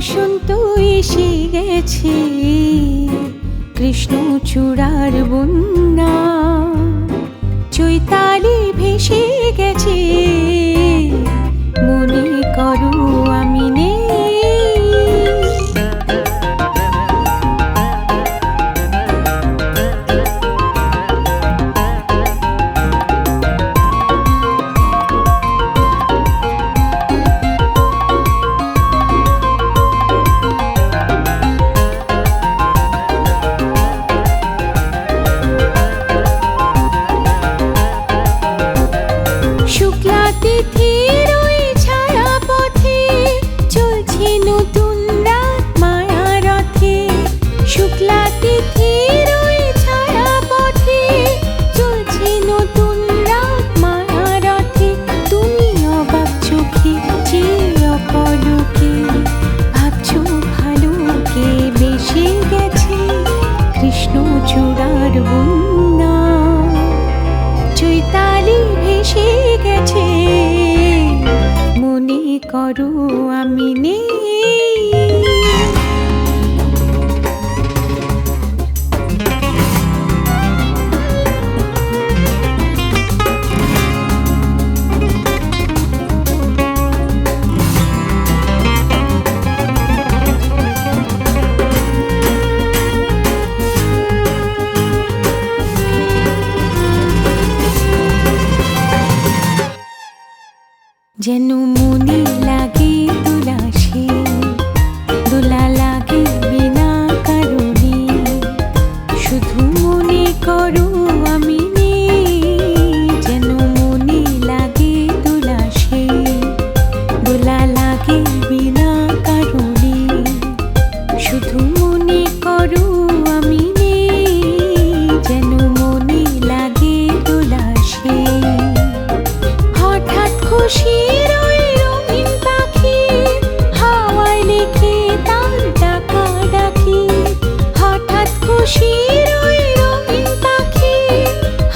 বসন্ত এসে গেছে, কৃষ্ণ চূড়ার বন্যা, চৈতালি ভেসে গেছে, মনে করো আমি নেই। শুক্লা তিথির ওই ছায়া পথে চলছে নতুন রাত মায়া রথে। শুক্লা তিথির ওই ছায়া পথে চলছে নতুন রাত মায়া রথে। তুমি অবাক চোখে চেয়ে অপলকে ভাবছো ভালোকে বেশি গেছে, কৃষ্ণ চূড়ার বন্যা, চৈতালি ভেসে গেছে, মনে করো আমি নেই। যেন মনে লাগে দোলাসে, দোলা লাগে বিনা কারণে, শুধু মনে করো আমি নেই। যেন মনে লাগে দোলাসে, দোলা লাগে বিনা কারণে, শুধু মনে করো আমি নেই। যেন মনে লাগে দোলাসে, হঠাৎ খুশির ওই রঙিন পাখি হাওয়ায় লেখে তার ডাকা ডাকি। হঠাৎ খুশির ওই রঙিন পাখি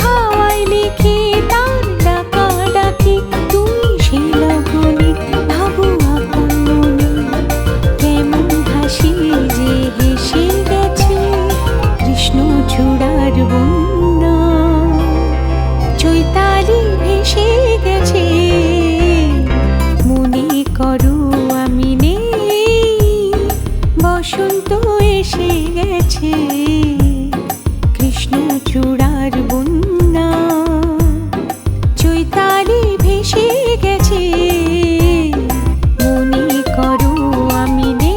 হাওয়ায় লেখে তার ডাকা ডাকি। তুমি সেই লগনে ভাবো আপন মনে, কেমন হাসি যে হেসে গেছে, কৃষ্ণ চূড়ার বন্যা, চৈতালি ভেসে গেছে, মনে করো আমি নেই। বসন্ত এসে গেছে, কৃষ্ণ চূড়ার বন্যা, চৈতালি ভেসে গেছে, মনে করো আমি নেই।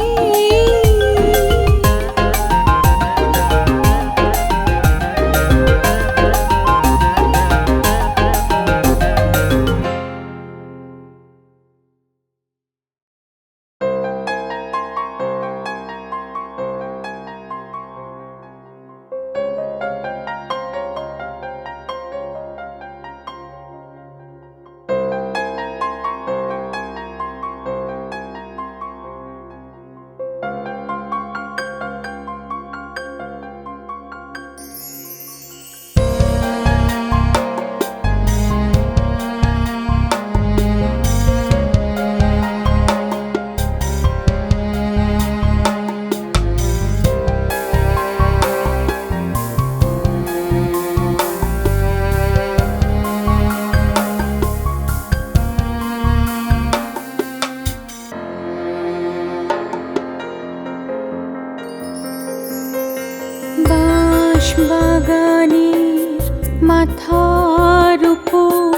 বাগানের মাথার উপর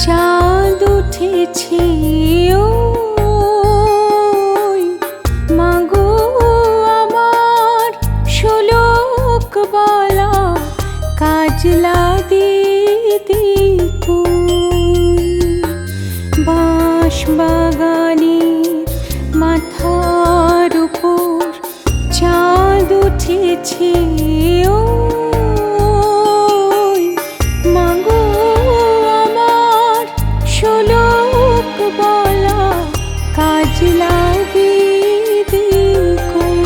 চাঁদ উঠেছে, ওই মাগো আমার শোলক বলা কাজলা দিদি কই। বাঁশ বাগানের মাথার উপর চাঁদ উঠেছে, ওই মাগো আমার শোলক বলা কাজলা দিদি কই।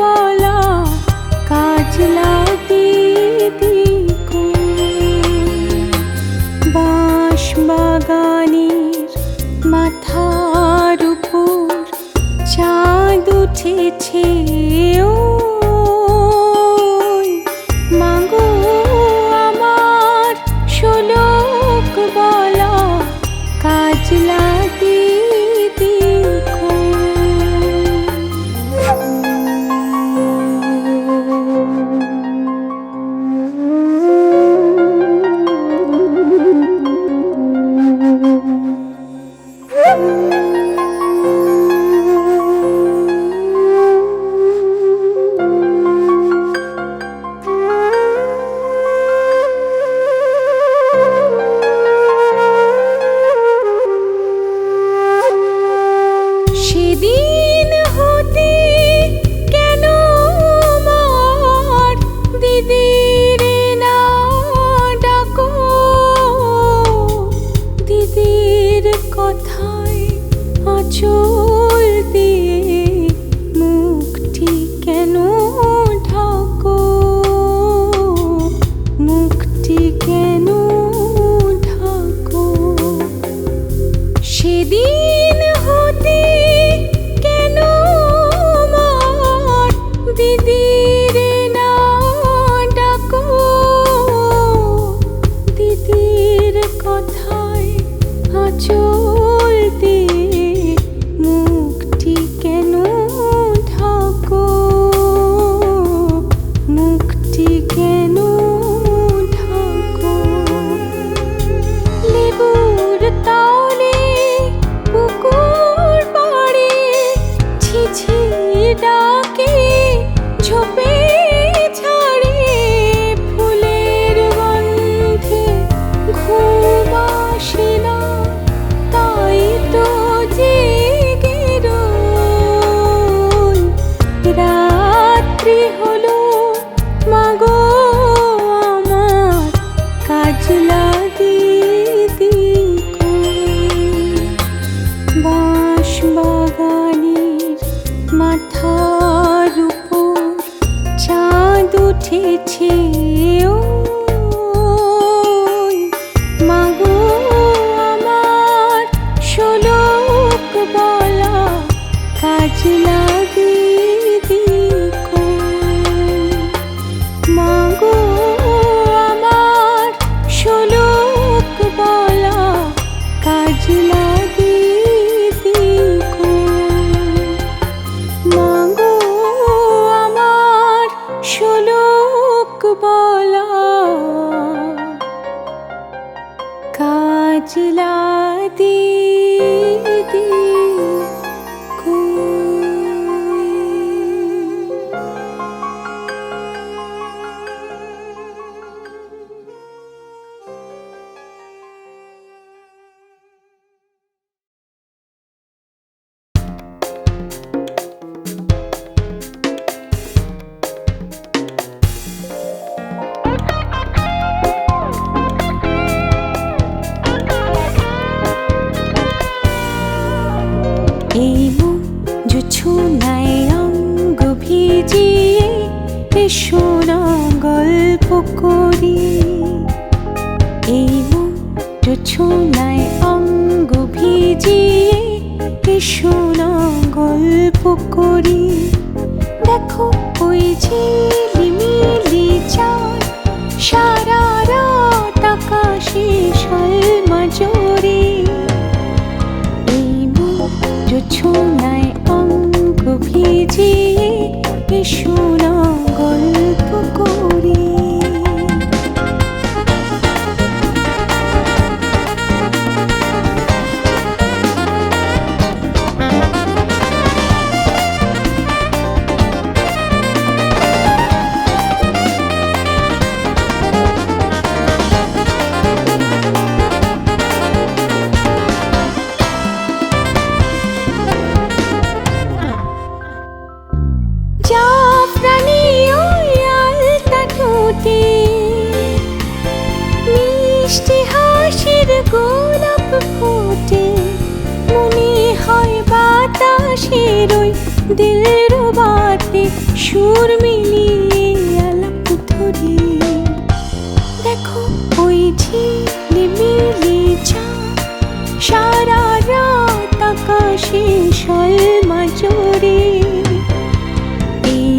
বলা কাজলা দিদি বাঁশ বাগানের মাথার উপর চাঁদ উঠেছে ওই মাগো আমার শোলক বলা কাজলা দিদি সেদিন হতে কেন আমার দিদির না ডাকো দিদির কথায় আঁচল দিয়ে মুখটি কেন ঢাকো মুখটি কেন ঢাকো সেদিন হতে কেন আমার দিদির না ডাকো দিদির কথায় আঁচল দিয়ে মুখটি কেন ঢাকো মুখটি কেন ঢাকো লেবুর তালে পুকুর পাড়ে ঝিঝি ডাকে ঝোপে ছাড়ে ফুলের গন্ধে ঘুম আসে না তাই তো জেগে রই রাত্রি হলো মাগো আমার কাজলা দিদি বাঁশ বাগানের মাথার উপর চাঁদ উঠেছে ওই মাগো আমার শোলক বলা কাজলা দিদি মাগো আমার শোলক বলা কাজলা দিদি মাগো আমার শোলক বলা কাজলা দিদি এই মন জোছনায় অঙ্গ ভিজিয়ে এসো না গল্প করি এই মন জোছনায় অঙ্গ ভিজিয়ে এসো না গল্প করি দেখো ওই ঝিলিমিলি চাঁদ সারা রাত আকাশে শোলমা জোরে জোছনায় অঙ্গ ভিজিয়ে এসো না গল্প করি মিষ্টি হাসির গোলাপ ফোটে মনে হয় বাতাসের ওই দিলরুবাতে সুর মিলিয়ে আলাপ ধরি। দেখো ওই ঝিলিমিলি চাঁদ সারা রাত আকাশে সলমা জোরে। এই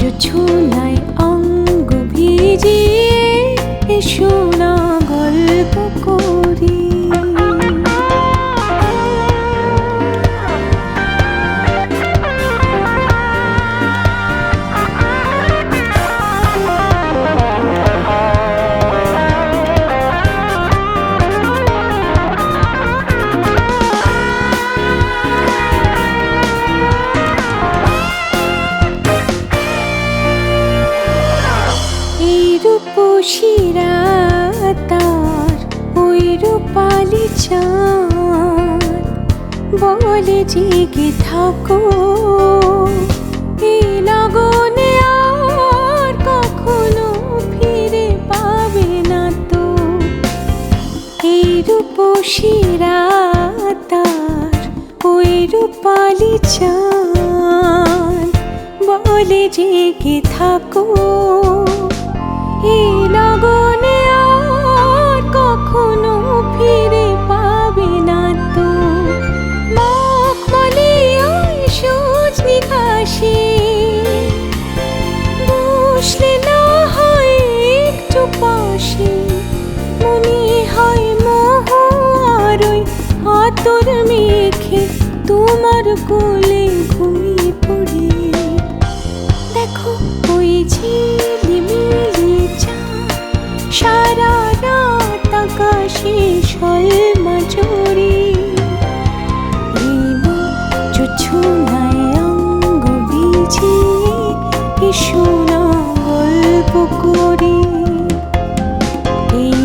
জোছনায় অঙ্গ ভিজিয়ে এসো না গল্প করি। রূপসীরা তার ওই রূপালি চাঁদ বলে জেগে থাকো, এই লগনে আর কখনো ফিরে পাবে না তো। এই রূপসীরা তার ওই রূপালি চাঁদ বলে জেগে থাকো, এই লগনে আর কখনো ফিরে পাবে না তো। মখমলি ওই সজনি ঘাসে বসলে না হয় একটু পাশে, মনে হয় মোহ আর ওই আতর মেখে তোমার কোলে ঘুমিয়ে পড়ি। দেখো ওই ঝিলিমিলি চাঁদ সারা রাত আকাশে সলমা জোরে। এই জোছনায় অঙ্গ ভিজিয়ে এসো না গল্প করি। এই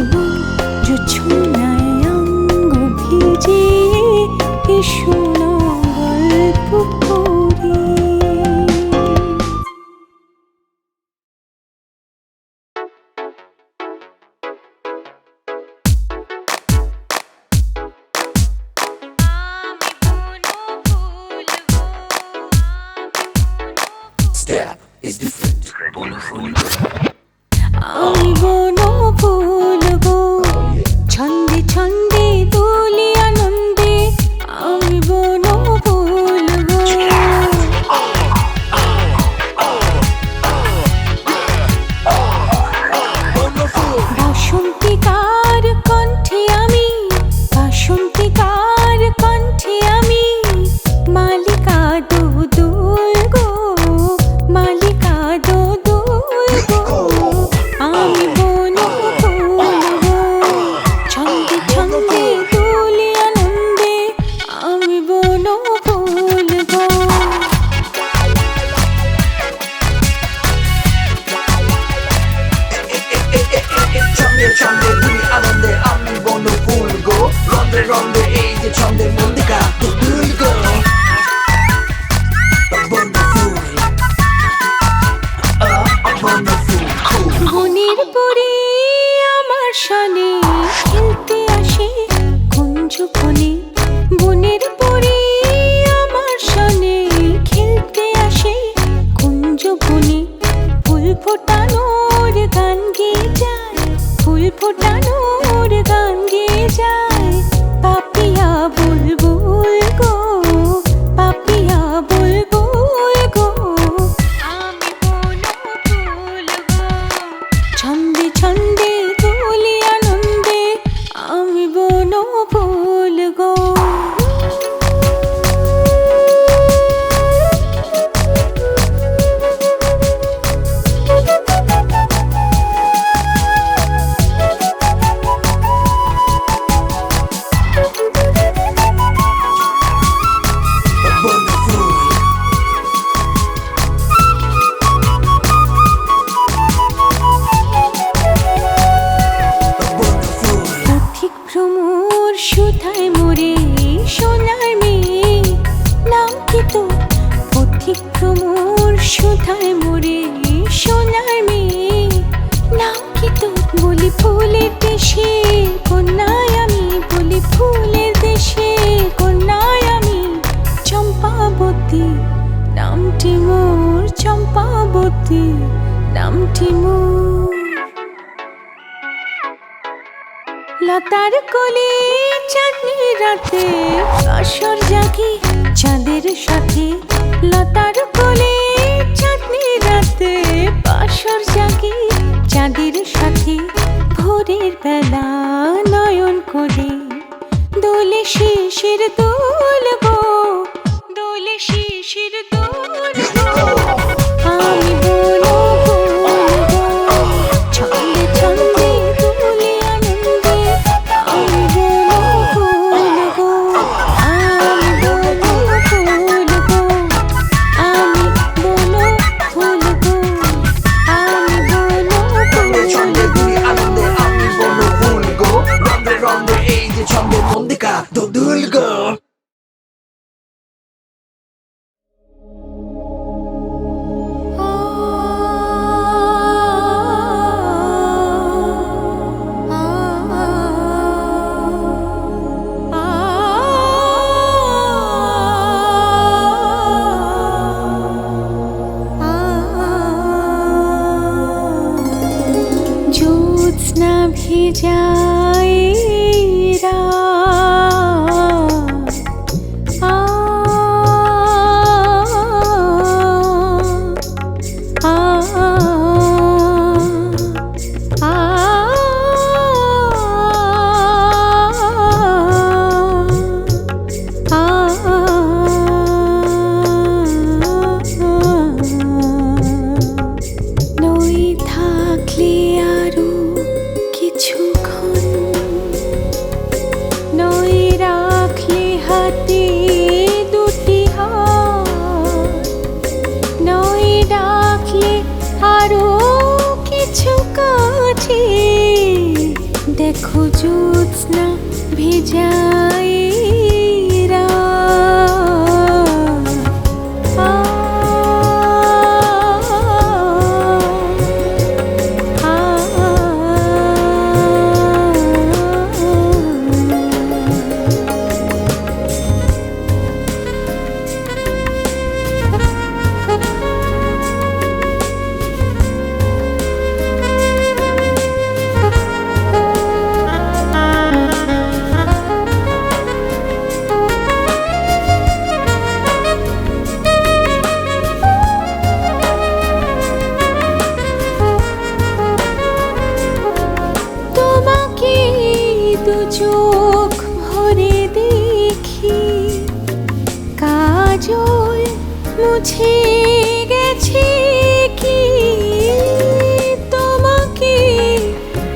জোছনায় অঙ্গ ভিজিয়ে এসো না গল্প করি। Step is different. আমি বনো ফুল গো ছন্দে ছন্দে দুলি আনন্দে, আমি বনো ফুল গো। বাসন্তিকার কণ্ঠে আমি, বাসন্তিকার কণ্ঠে আমি মালিকা দোদুল গো, মালিকা দোদুল গো। আমি বনো ফুল গো ছন্দে ছন্দে দুলি আনন্দে, আমি বনো ফুল গো। ছন্দে ছন্দে দুই আনন্দে আমি বনো ফুল গো, রন্ধে রন্ধে এই যে ছন্দের মন্দিকা দুল গো। বনের পরে আমার সনে খেলতে আসে কুঞ্জ বনে, বনের পরে আমার সনে খেলতে আসে কুঞ্জ বনে। ফুল ফোটানোর গান গেয়ে যায়, ফুল ফোটানোর গান গেয়ে যায় পাপিয়া বন ভক্তি নামটি মোর। লতার কোলে চাঁদনি রাতে আসর জাগি চাঁদের সাথে। লতার কোলে চাঁদনি রাতে আসর জাগি চাঁদের সাথে। ভোরের বেলা নয়ন কোলে দোলে শিশির দোল গো, দোলে শিশির দোল গো। আমি বলো ছন্দে ছন্দে দুলে আনন্দে। আমি বলো ফুল গো, আমি বলো ফুল গো, আমি বলো ফুল গো, আমি বলো ছন্দে ছন্দে দুলি আনন্দে আমি বনফুল গো। রন্ধ্রে রন্ধ্রে এই যে ছন্দের মন্দিকা দোদুল গো। জ্যোৎস্না ভিজায় রাত, নই থাকলে আরো কিছুক্ষণ, নই রাখলে হাতে দুটি হাত, নই ডাকলে আরো কিছু কাছে। দেখো জ্যোৎস্না ভেজায় চোখ ভরে দেখি কাজল মুছে গেছে কি। তোমাকে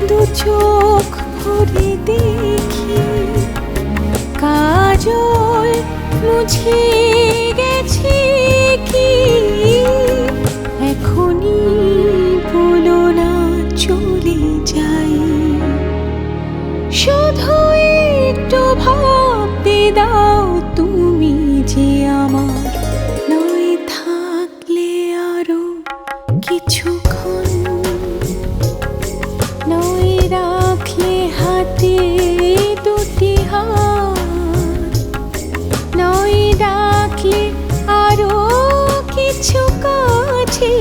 দু চোখ ভরে দেখি কাজল মুছে গেছে কি। এখনই বলো না চলে যাই, শুধু একটু ভাবতে দাও তুমি যে আমার। নয় থাকলে আরো কিছুক্ষণ, নয় রাখলে হাতে দুটি হাত, নয় ডাকলে আরো কিছু কাছে।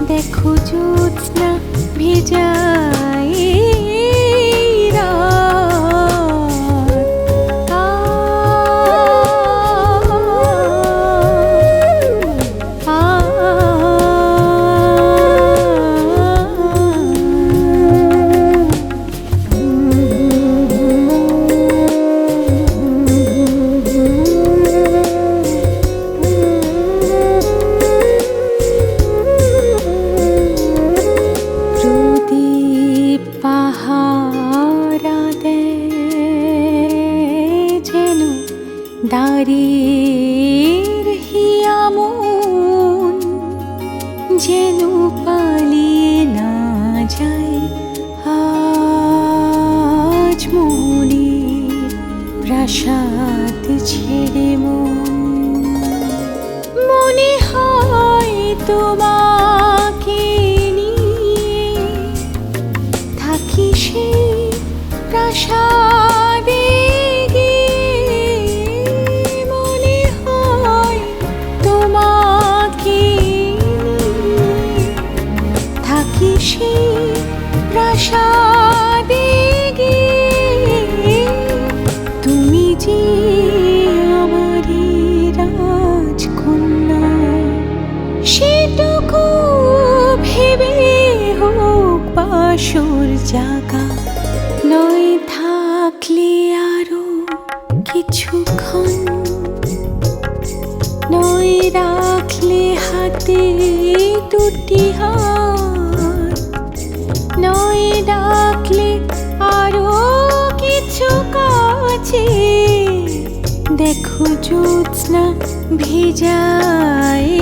দেখো জ্যোৎস্না ভেজায় দাঁড়ির হিয়ামন যেন পালিয়ে না যায় আজ মনের প্রাসাদ ছেড়ে। মনে হয় তোমাকে নিয়ে থাকি সে প্রাসাদে। মনে হয় তোমাকে সেই প্রাসাদে গিয়ে তুমি যে আমারই রাজকন্যা, সেটুকু ভেবে হোক বাসর জাগা, নয় থাকলে আরো কিছুক্ষণ, নয় রাখলে হাতে দুটি হাত, নয় ডাকলে আরো কিছু কাছে, দেখো জ্যোৎস্না ভেজায়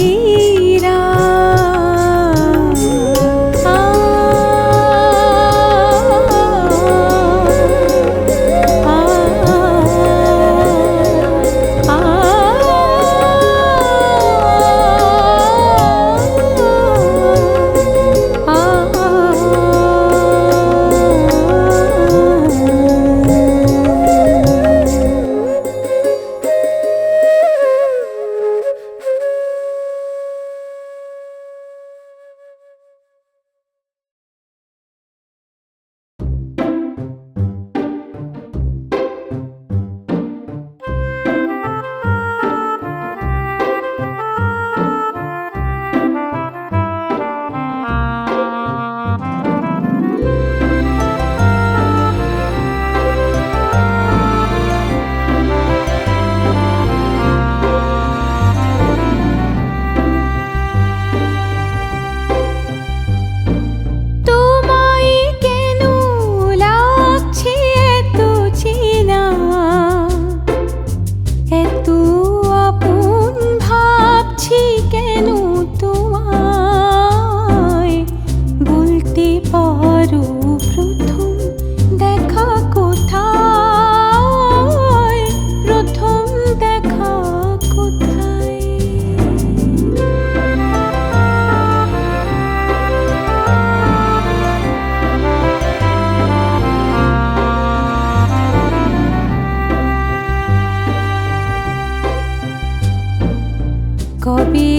কবে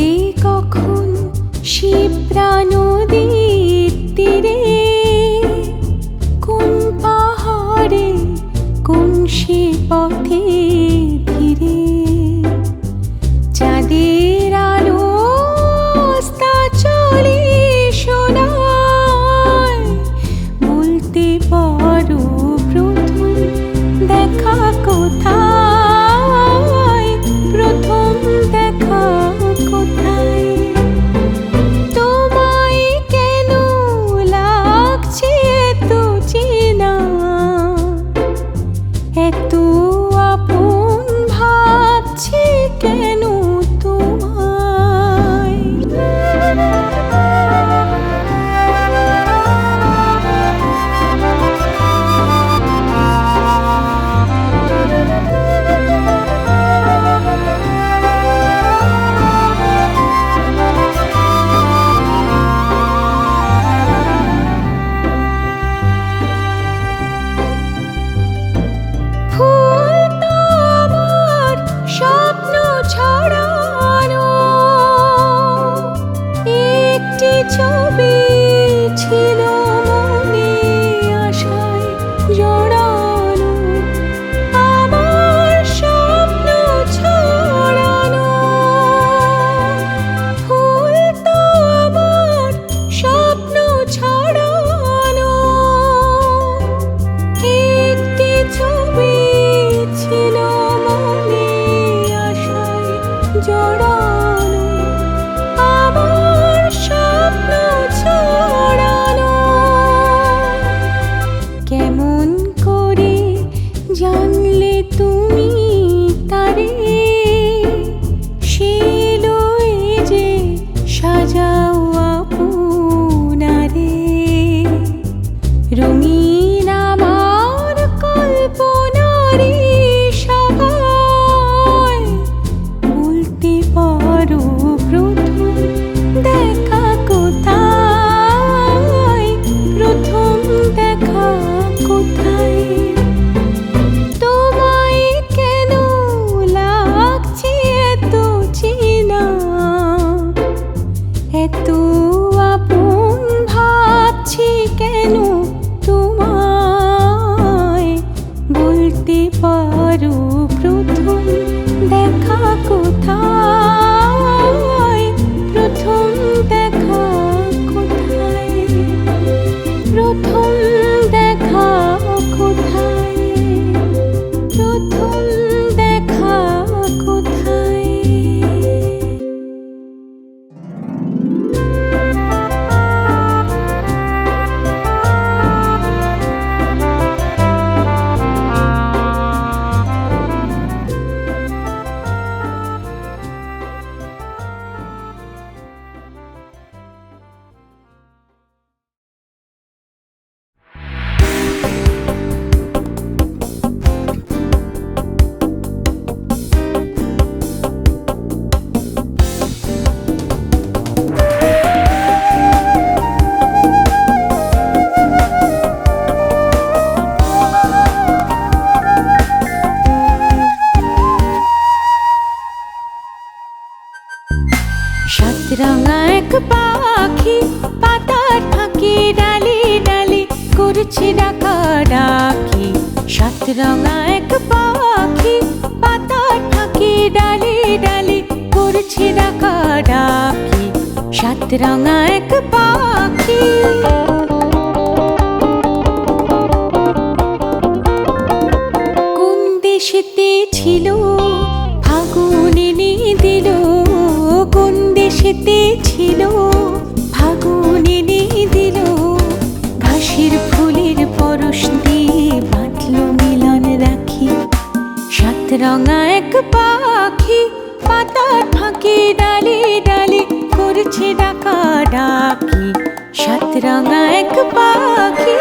কখন শিপ্রা নদীর তীরে, কোন পাহাড়ে কোন সে পথে ধীরে, চাঁদের আলো চলে শোনায়, বলতে পারো প্রথম দেখা কোথায়, প্রথম দেখা কোথায়, তোমায় কেন লাগছে এত চেনা, এত আপন ভাবছি কেন তোমায়। ছবি ছিল মনে আশায় জড়ানো, আমার স্বপ্ন ছড়ানো, ফুল তো আমার স্বপ্ন ছড়ানো, একটি ছবি ছিল মনে আশায় জড়ানো, আমার স্বপ্ন ছড়ানো। কেমন করে জানলে তুমি তারে, সে লয়ে যে সাজাও আপনারে, রঙিন আমার কল্পনারে সবাই, বলতে পারো প্রথম দেখা কোথায়, প্রথম দেখা কোথায়, তোমায় কেন লাগছে এত চেনা, এত আপন ভাব ভাবছি কেন তোমায়, বলতে পারো প্রথম দেখা কোথায়, প্রথম দেখা কোথায়, প্রথম দেখা কোথায়, প্রথম দেখা কোথায়। সাতরঙা এক পাখি পাতার ফাঁকে ডালে ডালে করছে ডাকাডাকি, সাতরঙা এক পাখি পাতার ফাঁকে ডালে ডালে করছে ডাকাডাকি, সাতরঙা এক পাখি। কোন দেশেতে ছিল ফাগুন এনে দিল, কোন দেশেতে ছিল ফাগুন এনে দিল, ঘাসের ফুলের পরশ দিয়ে বাঁধল মিলন রাখি, সাতরঙা এক পাখি পাতার ফাঁকে ডালে ডালে করছে ডাকাডাকি, সাতরঙা এক পাখি।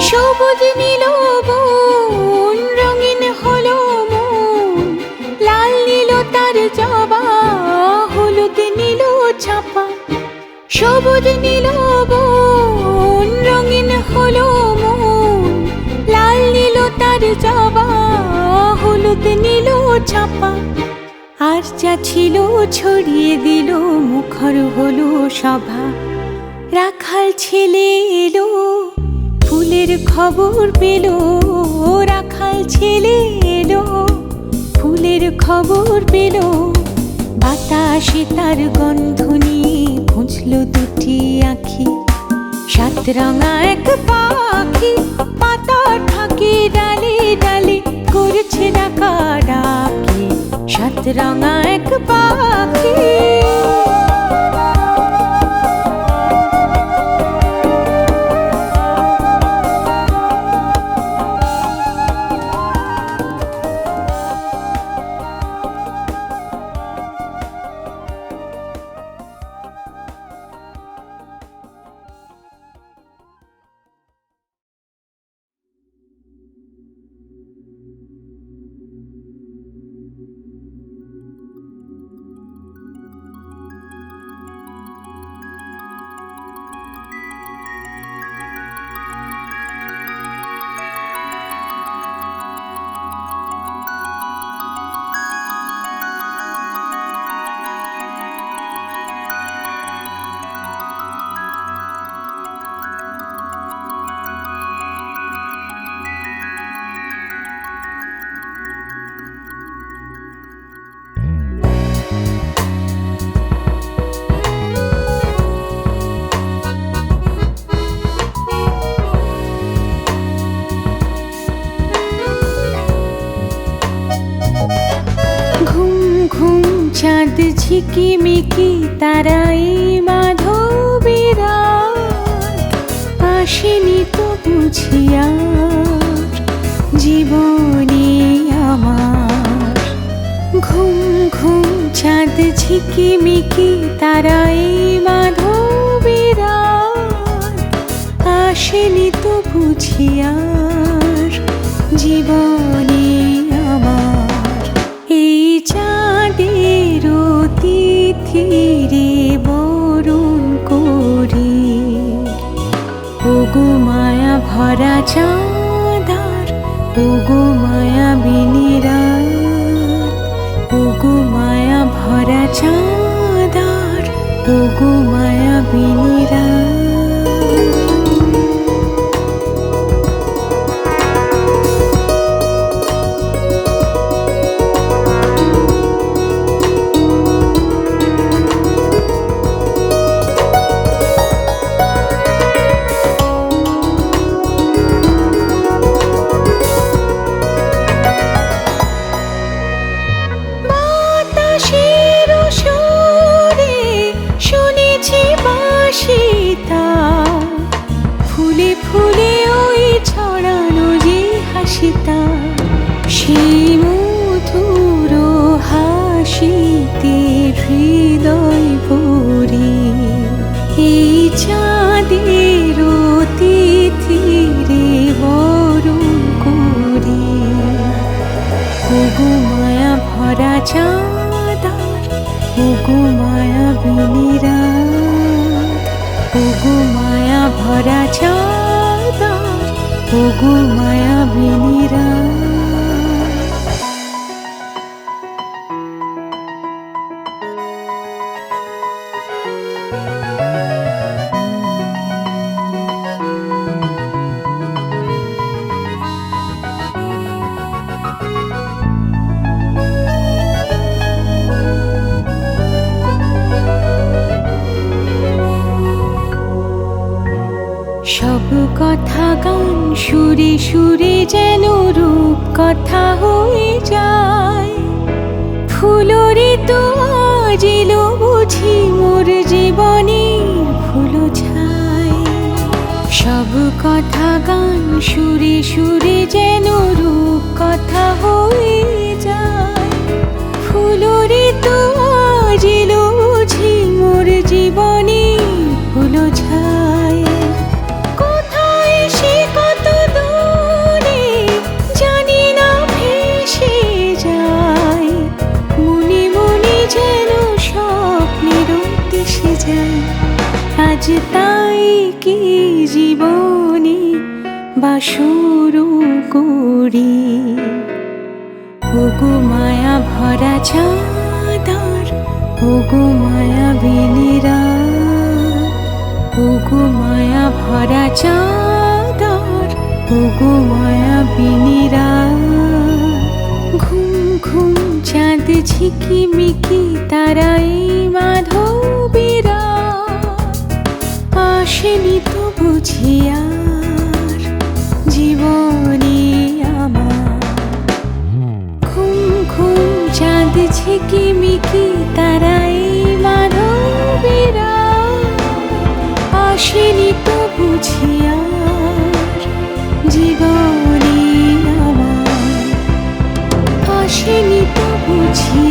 সবুজ নীল বন রঙিন হলো মন, লাল নীল তার জবা, হলুদ নীল ছাপা, সবুজ নীল বন রঙিন হলো মন, লাল নীল তার জবা, হলুদ নীল ছাপা, আর যা ছিল ছড়িয়ে দিল মুখর হলো সভা, রাখাল ছেলে এলো ফুলের খবর পেল, রাখাল ছেলে এলো ফুলের খবর পেল, বাতাসে তার গন্ধ নিয়ে খুঁজল দুটি আঁখি, সাতরঙা এক পাখি পাতার ফাঁকে ডালে ডালে করছে ডাকাডাকি, সাতরঙা এক পাখি। চাঁদ ঝিকিমিকি তারাই মাধবীরা, আসেনি তো বুঝিয়া জীবনে আমার, ঘুম ঘুম চাঁদ ঝিকিমিকি তারাই মাধবীরা, আসেনি তো বুঝিয়া জীবনে আমার, এই চাঁদের ভরা চাঁদার ওগো মায়াবিনী রাত, ওগো মায়া ভরা চাঁদার ওগো মায়াবিনী রাত। বাতাসের সুরে শুনেছি বাঁশি তার, ফুলে ফুলে ওই ছড়ানো যে হাসি তার, সেই মধুর হাসিতে হৃদয় ভরি, এই চাঁদের তিথিরে বরণ করি। ওগো মায়া ভরা চাঁদার ওগো মায়াবিনী রাত, ওগো মায়া ভরা চাঁদার ওগো মায়াবিনী রাত। সব কথা গান সুরে সুরে যেন রূপ কথা হয়ে যায়, ফুলরে তো আজ এলো বুঝি মোর জীবনে ফুল ছায়। সব কথা গান সুরে সুরে যেন রূপ কথা হয়ে যায়, ফুলরে তো আজ এলো বুঝি মোর জীবনে ফুল ছায়। আজ তাই কি জীবনে বা শুরু করি, ওগো মায়া ভরা চাঁদার ওগো মায়াবিনী রাত, ওগো মায়া ভরা চাঁদার ওগো মায়াবিনী রাত। ঘুম ঘুম চাঁদ ঝিকিমিকি তারাই মাধবী রাত, আসেনি তো বুঝি আর জীবনে আমার। ঘুম ঘুম চাঁদ ঝিকিমিকি তারাই মাধবী রাত, আসেনি তো বুঝি আর জীবনে আমার, আসেনি তো বুঝি